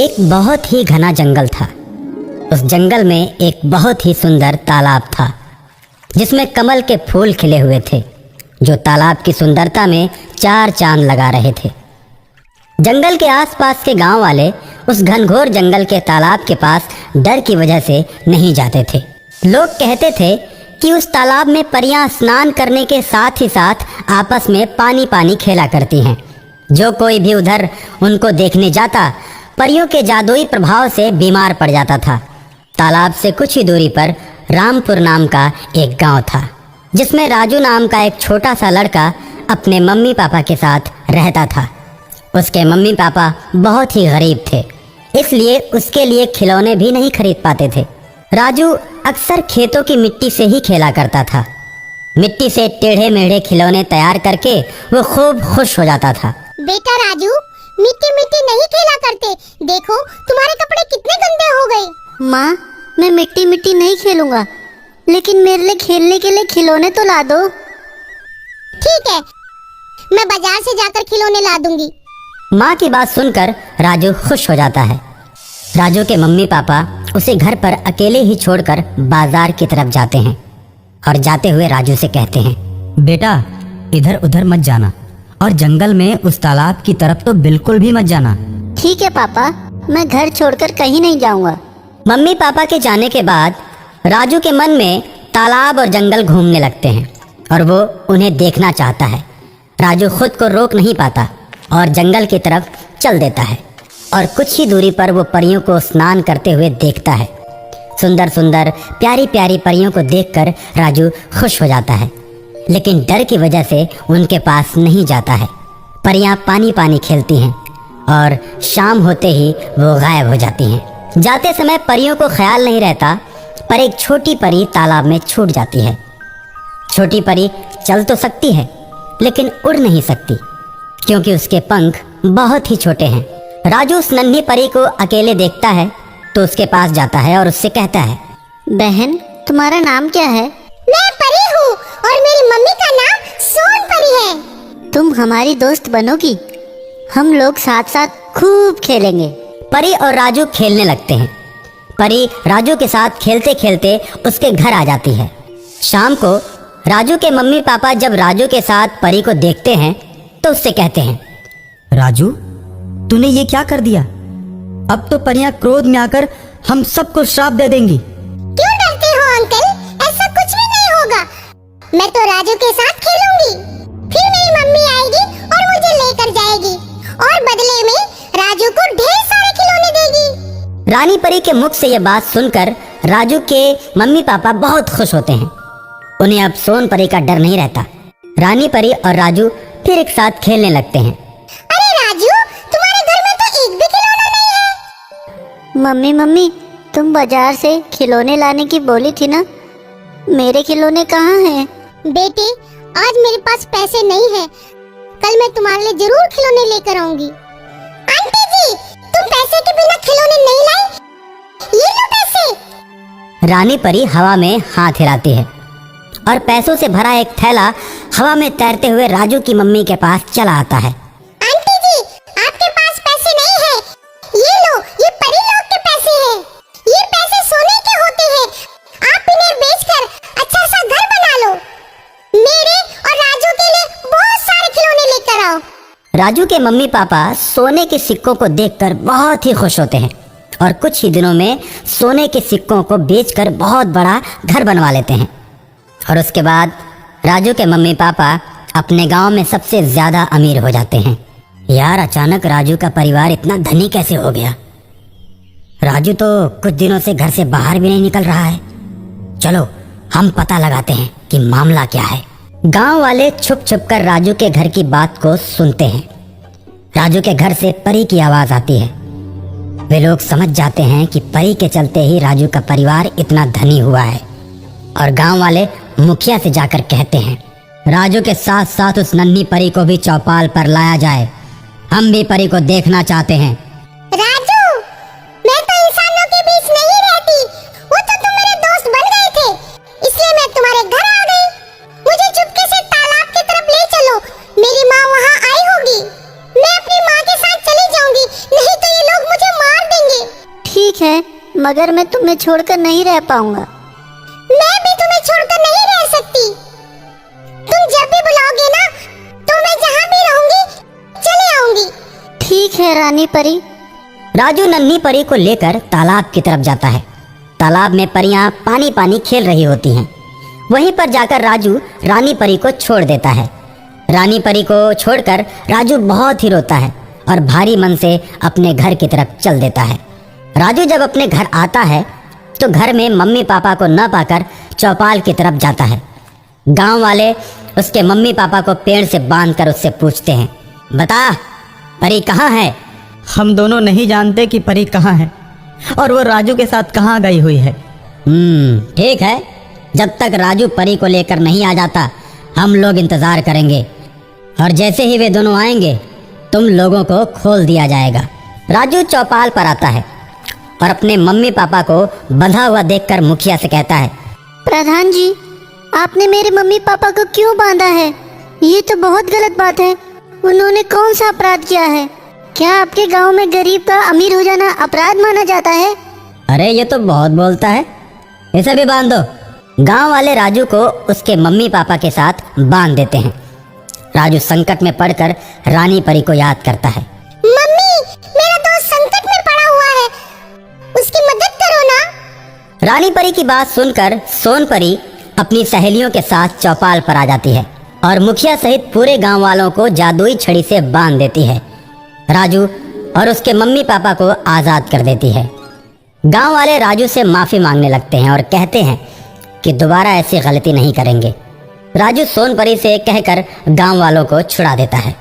एक बहुत ही घना जंगल था। उस जंगल में एक बहुत ही सुंदर तालाब था जिसमें कमल के फूल खिले हुए थे, जो तालाब की सुंदरता में चार चांद लगा रहे थे। जंगल के आसपास के गांव वाले उस घनघोर जंगल के तालाब के पास डर की वजह से नहीं जाते थे। लोग कहते थे कि उस तालाब में परियां स्नान करने के साथ ही साथ आपस में पानी पानी खेला करती हैं। जो कोई भी उधर उनको देखने जाता परियों के जादुई प्रभाव से बीमार पड़ जाता था। तालाब से कुछ ही दूरी पर रामपुर नाम का एक गांव था, जिसमें राजू नाम का एक छोटा सा लड़का अपने मम्मी पापा के साथ रहता था। उसके मम्मी पापा बहुत ही गरीब थे, इसलिए उसके लिए खिलौने भी नहीं खरीद पाते थे। राजू अक्सर खेतों की मिट्टी से ही खेला करता था। मिट्टी से टेढ़े मेढ़े खिलौने तैयार करके वो खूब खुश हो जाता था। बेटा राजू, मिट्टी मिट्टी नहीं खेला करते। देखो तुम्हारे कपड़े कितने गंदे हो गए। माँ, मैं मिट्टी मिट्टी नहीं खेलूंगा, लेकिन मेरे लिए खेलने के लिए खिलौने तो ला दो। ठीक है, मैं बाजार से जाकर खिलौने ला दूंगी। माँ की बात सुनकर राजू खुश हो जाता है। राजू के मम्मी पापा उसे घर पर अकेले ही छोड़कर बाजार की तरफ जाते हैं और जाते हुए राजू से कहते हैं, बेटा इधर उधर मत जाना और जंगल में उस तालाब की तरफ तो बिल्कुल भी मत जाना। ठीक है पापा, मैं घर छोड़कर कहीं नहीं जाऊंगा। मम्मी पापा के जाने के बाद राजू के मन में तालाब और जंगल घूमने लगते हैं और वो उन्हें देखना चाहता है। राजू खुद को रोक नहीं पाता और जंगल की तरफ चल देता है और कुछ ही दूरी पर वो परियों को स्नान करते हुए देखता है। सुंदर सुंदर प्यारी प्यारी परियों को देखकर राजू खुश हो जाता है, लेकिन डर की वजह से उनके पास नहीं जाता है। परियां पानी पानी खेलती हैं और शाम होते ही वो गायब हो जाती हैं। जाते समय परियों को ख्याल नहीं रहता, पर एक छोटी परी तालाब में छूट जाती है। छोटी परी चल तो सकती है, लेकिन उड़ नहीं सकती क्योंकि उसके पंख बहुत ही छोटे हैं। राजू उस नन्ही परी को अकेले देखता है तो उसके पास जाता है और उससे कहता है, बहन, तुम्हारा नाम क्या है? मैं परी हूँ और मेरी मम्मी का नाम सोन परी है। तुम हमारी दोस्त बनोगी? हम लोग साथ साथ खूब खेलेंगे। परी और राजू खेलने लगते हैं। परी राजू के साथ खेलते खेलते उसके घर आ जाती है। शाम को राजू के मम्मी पापा जब राजू के साथ परी को देखते हैं तो उससे कहते हैं, राजू तूने ये क्या कर दिया? अब तो परियां क्रोध में आकर हम सबको श्राप दे देंगी। क्यों डरते हो अंकल? ऐसा कुछ भी नहीं होगा। मैं तो राजू के साथ खेलूंगी। फिर मेरी मम्मी आएगी और मुझे लेकर जाएगी और बदले में राजू को ढेर सारे खिलौने देगी। रानी परी के मुख से यह बात सुनकर राजू के मम्मी पापा बहुत खुश होते हैं। उन्हें अब सोन परी का डर नहीं रहता। रानी परी और राजू फिर एक साथ खेलने लगते हैं। अरे राजू, तुम्हारे घर में तो एक भी खिलौना नहीं है। मम्मी, तुम बाजार से खिलौने लाने की बोली थी ना, मेरे खिलौने कहाँ हैं? बेटे, आज मेरे पास पैसे नहीं है। कल मैं तुम्हारे लिए जरूर खिलौने लेकर आऊंगी। आंटी जी, तुम पैसे के बिना खिलौने नहीं लाई? ये लो पैसे। रानी परी हवा में हाथ हिलाती है और पैसों से भरा एक थैला हवा में तैरते हुए राजू की मम्मी के पास चला आता है। आंटी जी, आपके पास पैसे नहीं है? ये लो, ये परी लोग के पैसे हैं। ये पैसे सोने के होते हैं। आप इन्हें बेचकर अच्छा सा घर बना लो। मेरे और राजू के लिए बहुत सारे खिलौने लेकर आओ। राजू के मम्मी पापा सोने के सिक्कों को देखकर बहुत ही खुश होते हैं और कुछ ही दिनों में सोने के सिक्कों को बेचकर बहुत बड़ा घर बनवा लेते हैं। और उसके बाद राजू के मम्मी पापा अपने गांव में सबसे ज्यादा अमीर हो जाते हैं। यार, अचानक राजू का परिवार इतना धनी कैसे हो गया? राजू तो कुछ दिनों से घर से बाहर भी नहीं निकल रहा है। चलो हम पता लगाते हैं कि मामला क्या है। गांव वाले छुप छुप कर राजू के घर की बात को सुनते हैं। राजू के घर से परी की आवाज आती है। वे लोग समझ जाते हैं कि परी के चलते ही राजू का परिवार इतना धनी हुआ है और गांव वाले मुखिया से जाकर कहते हैं, राजू के साथ साथ उस नन्ही परी को भी चौपाल पर लाया जाए। हम भी परी को देखना चाहते हैं। राजू, मैं तो इंसानों के बीच नहीं रहती। वो तो तुम मेरे दोस्त बन गए थे, इसलिए मैं तुम्हारे घर आ गई। मुझे चुपके से तालाब की तरफ ले चलो। मेरी माँ वहाँ आई होगी। मैं अपनी माँ के साथ चली जाऊंगी, नहीं तो ये लोग मुझे मार देंगे। ठीक है, मगर मैं तुम्हें छोड़कर नहीं रह पाऊंगा। मैं भी तुम्हें छोड़कर नहीं रह सकती। तुम जब भी बुलाओगे ना, तो मैं जहाँ भी रहूंगी चले आऊंगी। ठीक है रानी परी। राजू नन्ही परी को लेकर तालाब की तरफ जाता है। तालाब में परियां पानी पानी खेल रही होती हैं। वहीं पर जाकर राजू रानी परी को छोड़ देता है। रानी परी को छोड़कर राजू बहुत ही रोता है और भारी मन से अपने घर की तरफ चल देता है। राजू जब अपने घर आता है तो घर में मम्मी पापा को न पाकर चौपाल की तरफ जाता है। गांव वाले उसके मम्मी पापा को पेड़ से बांधकर उससे पूछते हैं, बता परी कहाँ है? हम दोनों नहीं जानते कि परी कहाँ है और वो राजू के साथ कहाँ गई हुई है। ठीक है, जब तक राजू परी को लेकर नहीं आ जाता हम लोग इंतजार करेंगे और जैसे ही वे दोनों आएंगे तुम लोगों को खोल दिया जाएगा। राजू चौपाल पर आता है और अपने मम्मी पापा को बंधा हुआ देखकर मुखिया से कहता है, प्रधान जी, आपने मेरे मम्मी पापा को क्यों बांधा है? ये तो बहुत गलत बात है। उन्होंने कौन सा अपराध किया है? क्या आपके गांव में गरीब का अमीर हो जाना अपराध माना जाता है? अरे ये तो बहुत बोलता है, इसे भी बांध दो। गांव वाले राजू को उसके मम्मी पापा के साथ बांध देते हैं। राजू संकट में पड़कर रानी परी को याद करता है। मम्मी, मेरा दोस्त संकट में पड़ा हुआ है, उसकी मदद करो ना। रानी परी की बात सुनकर सोन परी अपनी सहेलियों के साथ चौपाल पर आ जाती है और मुखिया सहित पूरे गांव वालों को जादुई छड़ी से बांध देती है। राजू और उसके मम्मी पापा को आज़ाद कर देती है। गांव वाले राजू से माफ़ी मांगने लगते हैं और कहते हैं कि दोबारा ऐसी गलती नहीं करेंगे। राजू सोन परी से कहकर गांव वालों को छुड़ा देता है।